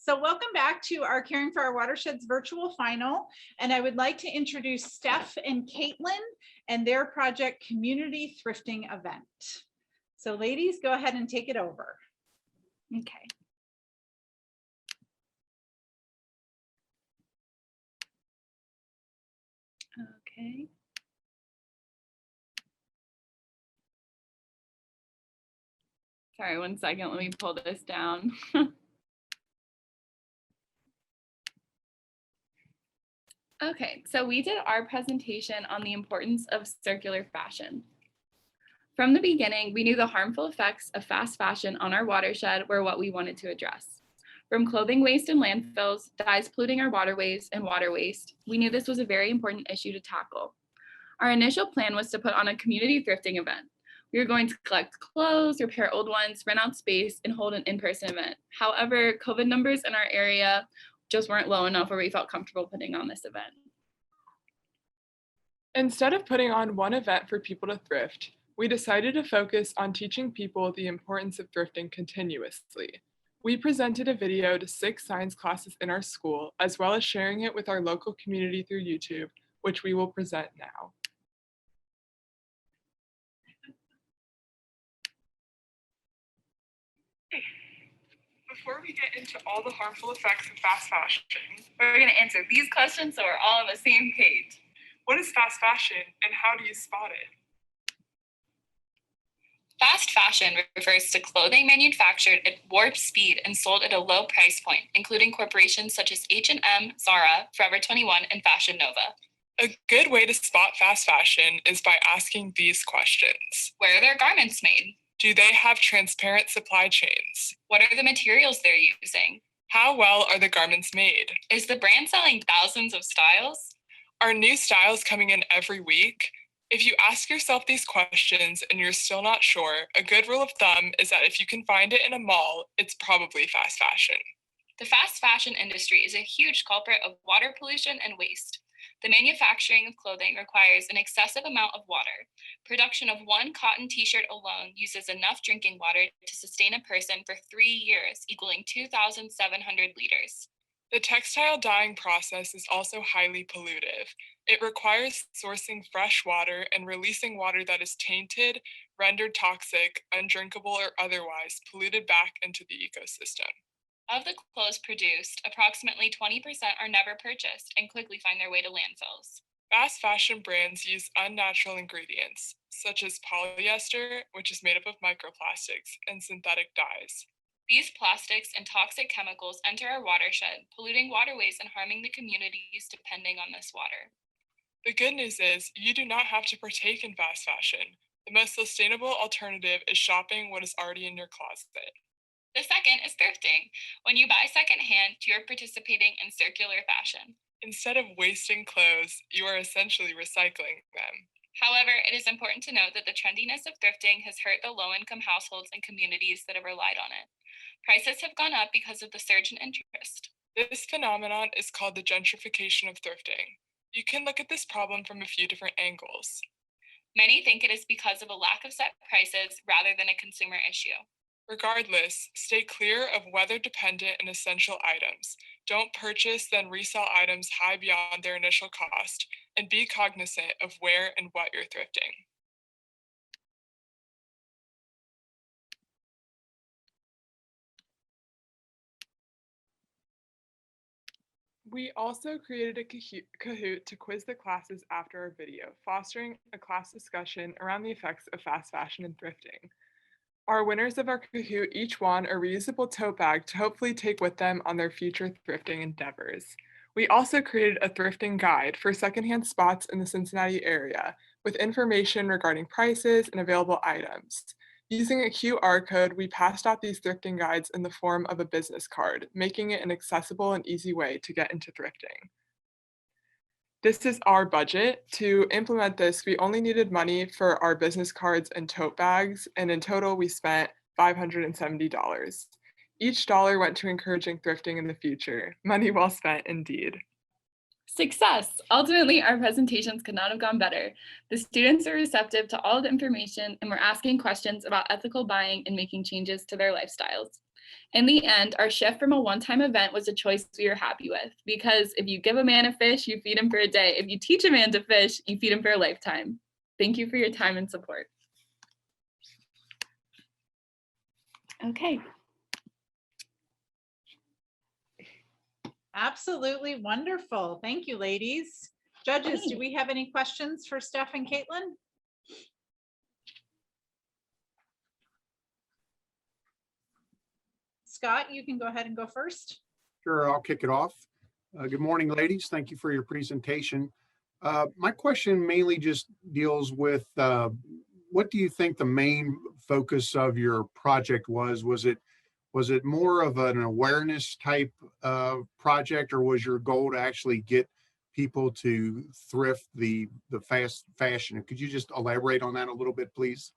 So welcome back to our Caring for Our Watersheds virtual final. And I would like to introduce Steph and Caitlin and their project Community Thrifting Event. So ladies, go ahead and take it over. Okay. Okay. Sorry, 1 second. Let me pull this down. Okay, so we did our presentation on the importance of circular fashion. From the beginning, we knew the harmful effects of fast fashion on our watershed were what we wanted to address. From clothing waste in landfills, dyes polluting our waterways, and water waste, we knew this was a very important issue to tackle. Our initial plan was to put on a community thrifting event. We were going to collect clothes, repair old ones, rent out space, and hold an in-person event. However, COVID numbers in our area just weren't low enough where we felt comfortable putting on this event. Instead of putting on one event for people to thrift, we decided to focus on teaching people the importance of thrifting continuously. We presented a video to 6 science classes in our school, as well as sharing it with our local community through YouTube, which we will present now. Before we get into all the harmful effects of fast fashion, We're going to answer these questions so we're all on the same page. what is fast fashion and how do you spot it? Fast fashion refers to clothing manufactured at warp speed and sold at a low price point, including corporations such as H&M, Zara, Forever 21, and Fashion Nova. A good way to spot fast fashion is by asking these questions. Where are their garments made? Do they have transparent supply chains? What are the materials they're using? How well are the garments made? Is the brand selling thousands of styles? Are new styles coming in every week? If you ask yourself these questions and you're still not sure, a good rule of thumb is that if you can find it in a mall, it's probably fast fashion. The fast fashion industry is a huge culprit of water pollution and waste. The manufacturing of clothing requires an excessive amount of water. Production of one cotton t-shirt alone uses enough drinking water to sustain a person for 3 years, equaling 2,700 liters. The textile dyeing process is also highly pollutive. It requires sourcing fresh water and releasing water that is tainted, rendered toxic, undrinkable, or otherwise polluted back into the ecosystem. Of the clothes produced, approximately 20% are never purchased and quickly find their way to landfills. Fast fashion brands use unnatural ingredients, such as polyester, which is made up of microplastics, and synthetic dyes. These plastics and toxic chemicals enter our watershed, polluting waterways and harming the communities depending on this water. The good news is you do not have to partake in fast fashion. The most sustainable alternative is shopping what is already in your closet. The second is thrifting. When you buy secondhand, you're participating in circular fashion. Instead of wasting clothes, you are essentially recycling them. However, it is important to note that the trendiness of thrifting has hurt the low-income households and communities that have relied on it. Prices have gone up because of the surge in interest. This phenomenon is called the gentrification of thrifting. You can look at this problem from a few different angles. Many think it is because of a lack of set prices rather than a consumer issue. Regardless, stay clear of weather-dependent and essential items. Don't purchase then resell items high beyond their initial cost, and be cognizant of where and what you're thrifting. We also created a Kahoot to quiz the classes after our video, fostering a class discussion around the effects of fast fashion and thrifting. Our winners of our Kahoot each won a reusable tote bag to hopefully take with them on their future thrifting endeavors. We also created a thrifting guide for secondhand spots in the Cincinnati area with information regarding prices and available items. Using a QR code, we passed out these thrifting guides in the form of a business card, making it an accessible and easy way to get into thrifting. This is our budget. To implement this, we only needed money for our business cards and tote bags, and in total, we spent $570. Each dollar went to encouraging thrifting in the future. Money well spent, indeed. Success! Ultimately, our presentations could not have gone better. The students were receptive to all the information and were asking questions about ethical buying and making changes to their lifestyles. In the end, our shift from a one-time event was a choice we were happy with, because if you give a man a fish, you feed him for a day. If you teach a man to fish, you feed him for a lifetime. Thank you for your time and support. Okay. Absolutely wonderful. Thank you, ladies. Judges, do we have any questions for Steph and Caitlin? Scott, you can go ahead and go first. Sure, I'll kick it off. Good morning, ladies. Thank you for your presentation. My question mainly just deals with what do you think the main focus of your project was? Was it more of an awareness type project, or was your goal to actually get people to thrift the fast fashion? Could you just elaborate on that a little bit, please?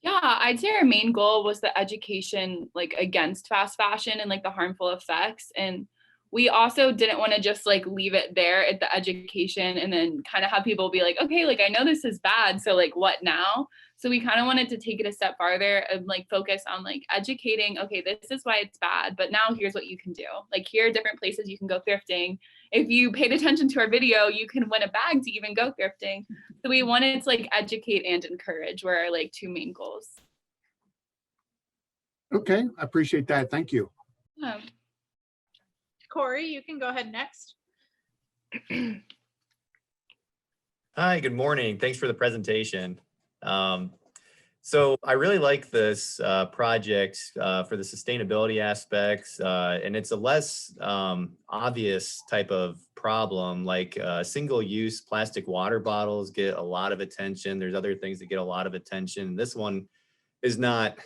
Yeah, I'd say our main goal was the education, like, against fast fashion and like the harmful effects. And we also didn't want to just like leave it there at the education and then kind of have people be like, okay, like I know this is bad, so like what now? So we kind of wanted to take it a step farther and like focus on like educating, okay, this is why it's bad, but now here's what you can do. Like, here are different places you can go thrifting. If you paid attention to our video, you can win a bag to even go thrifting. So we wanted to like educate and encourage were our like two main goals. Okay, I appreciate that. Thank you. Corey, you can go ahead next. Hi, good morning. Thanks for the presentation. So I really like this project for the sustainability aspects, and it's a less obvious type of problem. Like single-use plastic water bottles get a lot of attention. There's other things that get a lot of attention. This one is not,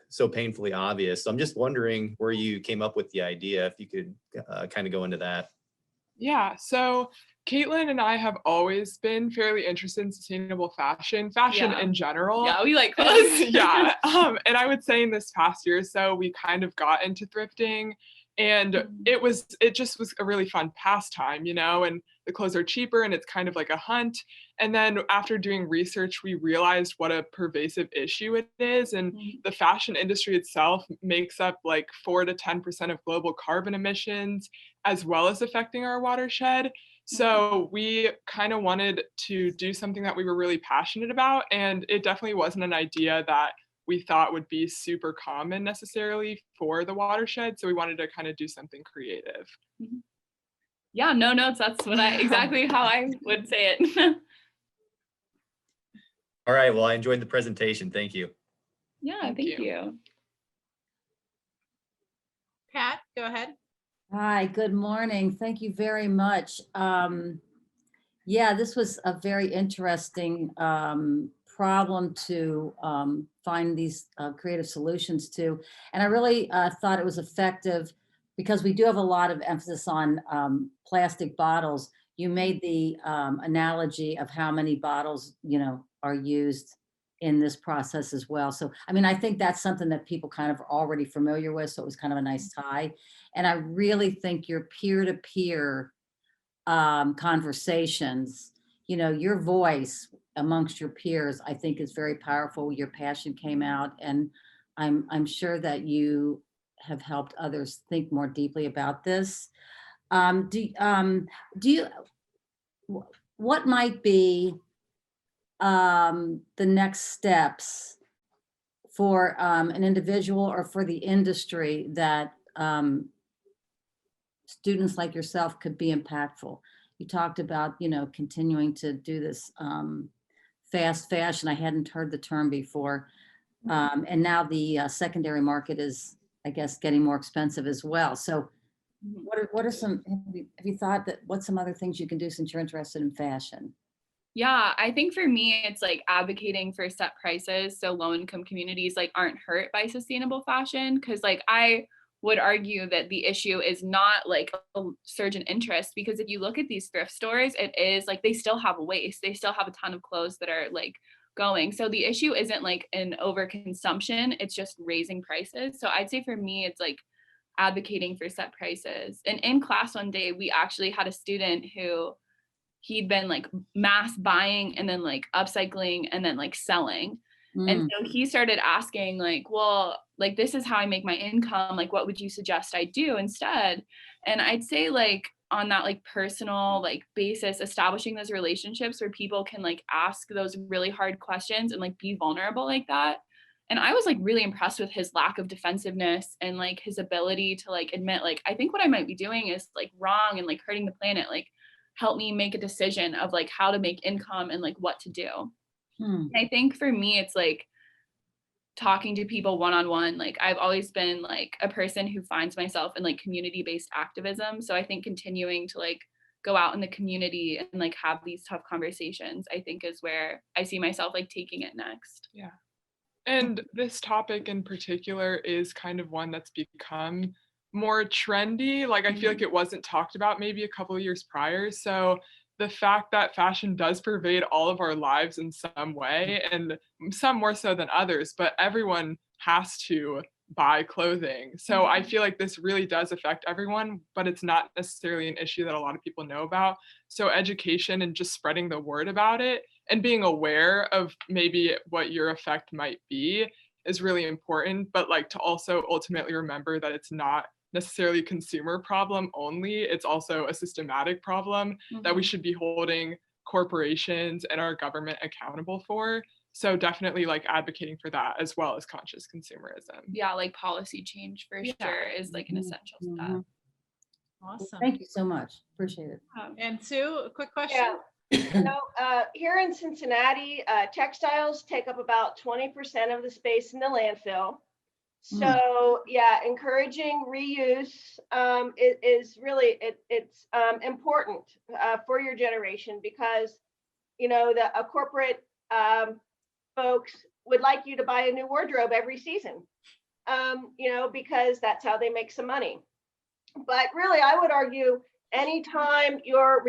so painfully obvious. So I'm just wondering where you came up with the idea, if you could kind of go into that. Yeah, so Caitlin and I have always been fairly interested in sustainable fashion Yeah. in general. Yeah, we like clothes. Yeah, and I would say in this past year or so, we kind of got into thrifting, and it just was a really fun pastime, and the clothes are cheaper and it's kind of like a hunt. And then after doing research, we realized what a pervasive issue it is. And the fashion industry itself makes up like 4 to 10% of global carbon emissions, as well as affecting our watershed. So we kind of wanted to do something that we were really passionate about. And it definitely wasn't an idea that we thought would be super common necessarily for the watershed. So we wanted to kind of do something creative. Yeah, no notes. That's exactly how I would say it. All right, well, I enjoyed the presentation. Thank you. Yeah, thank you. Pat, go ahead. Hi, good morning. Thank you very much. Yeah, this was a very interesting problem to find these creative solutions to. And I really thought it was effective because we do have a lot of emphasis on plastic bottles. You made the analogy of how many bottles, are used in this process as well. So, I mean, I think that's something that people kind of are already familiar with. So it was kind of a nice tie. And I really think your peer-to-peer conversations, your voice amongst your peers, I think is very powerful. Your passion came out, and I'm sure that you have helped others think more deeply about this. What might be the next steps for an individual or for the industry that students like yourself could be impactful? You talked about, continuing to do this fast fashion. I hadn't heard the term before. And now the secondary market is, I guess, getting more expensive as well. So what are some, have you thought that what's some other things you can do since you're interested in fashion? Yeah, I think for me, it's like advocating for set prices so low-income communities like aren't hurt by sustainable fashion. Because like I would argue that the issue is not like a surge in interest, because if you look at these thrift stores, it is like they still have waste. They still have a ton of clothes that are like going. So the issue isn't like an overconsumption, it's just raising prices. So I'd say for me, it's like advocating for set prices. And in class one day, we actually had a student who he'd been like mass buying and then like upcycling and then like selling. And Mm. so he started asking like, well, like, this is how I make my income. Like, what would you suggest I do instead? And I'd say like on that like personal like basis, establishing those relationships where people can like ask those really hard questions and like be vulnerable like that. And I was like really impressed with his lack of defensiveness and like his ability to like admit like, I think what I might be doing is like wrong and like hurting the planet. Like, help me make a decision of like how to make income and like what to do. Hmm. And I think for me, it's like talking to people one-on-one. Like, I've always been like a person who finds myself in like community-based activism. So I think continuing to like go out in the community and like have these tough conversations, I think is where I see myself like taking it next. Yeah. And this topic in particular is kind of one that's become more trendy. Like, I feel like it wasn't talked about maybe a couple of years prior. So the fact that fashion does pervade all of our lives in some way, and some more so than others, but everyone has to buy clothing. So I feel like this really does affect everyone, but it's not necessarily an issue that a lot of people know about. So education and just spreading the word about it and being aware of maybe what your effect might be is really important, but like to also ultimately remember that it's not necessarily a consumer problem only, it's also a systematic problem that we should be holding corporations and our government accountable for. So definitely like advocating for that as well as conscious consumerism. Yeah, like policy change for Yeah. sure is like an essential step. Mhm. Awesome. Thank you so much. Appreciate it. And Sue, a quick question. Yeah. Here in Cincinnati, textiles take up about 20% of the space in the landfill. So yeah, encouraging reuse is really it's important for your generation, because a corporate folks would like you to buy a new wardrobe every season, because that's how they make some money. But really, I would argue anytime you're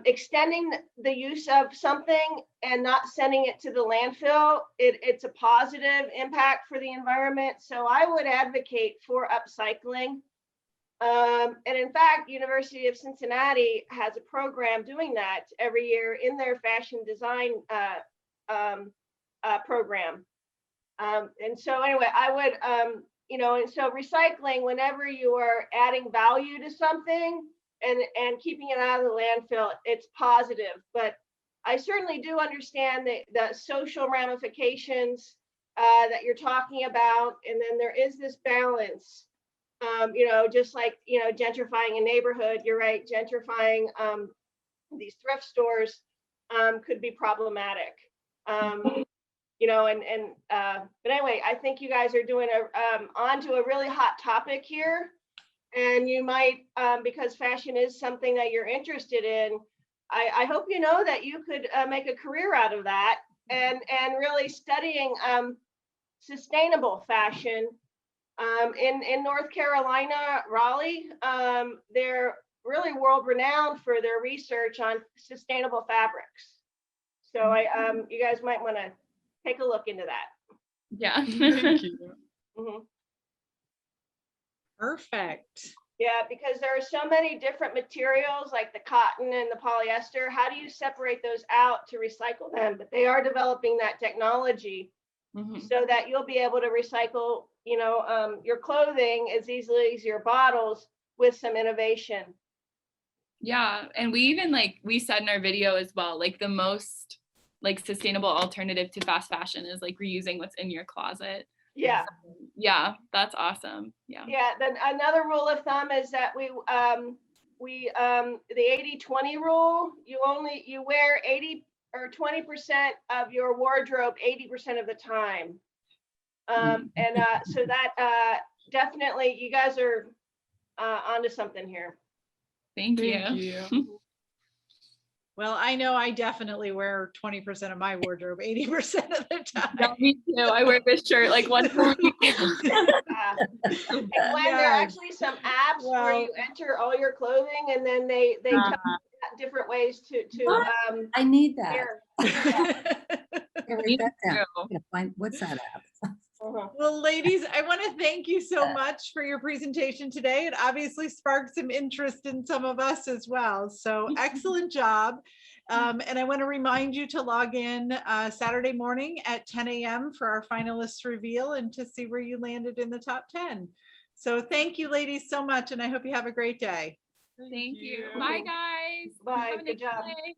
extending the use of something and not sending it to the landfill, it's a positive impact for the environment. So I would advocate for upcycling. And in fact, University of Cincinnati has a program doing that every year in their fashion design program. And so anyway, I would, and so recycling, whenever you are adding value to something, and keeping it out of the landfill, it's positive. But I certainly do understand the social ramifications that you're talking about. And then there is this balance, just like, gentrifying a neighborhood, you're right, gentrifying these thrift stores could be problematic. But anyway, I think you guys are doing onto a really hot topic here. And you might, because fashion is something that you're interested in, I hope you know that you could make a career out of that, and really studying sustainable fashion. In North Carolina, Raleigh, they're really world renowned for their research on sustainable fabrics. So you guys might want to take a look into that. Yeah. Thank you. Mhm. Perfect. Yeah, because there are so many different materials like the cotton and the polyester. How do you separate those out to recycle them? But they are developing that technology so that you'll be able to recycle, your clothing as easily as your bottles with some innovation. Yeah. And we even we said in our video as well, like the most like sustainable alternative to fast fashion is like reusing what's in your closet. Yeah. Yeah, that's awesome. Yeah. Yeah. Then another rule of thumb is that the 80-20 rule, you wear 80 or 20% of your wardrobe 80% of the time. So that definitely, you guys are onto something here. Thank you. Thank you. Well, I know I definitely wear 20% of my wardrobe 80% of the time. Yeah, me too. I wear this shirt like once a week. And Glenn, there are Yes. actually some apps where Well- you enter all your clothing, and then they tell you different ways to What? I need that. wear. Yeah, write that down. too. I'm gonna find, what's that app? Well, ladies, I want to thank you so much for your presentation today. It obviously sparked some interest in some of us as well. So excellent job. And I want to remind you to log in Saturday morning at 10 a.m. for our finalists reveal and to see where you landed in the top 10. So thank you, ladies, so much. And I hope you have a great day. Thank you. Bye, guys. Bye, Have a good nice job. day.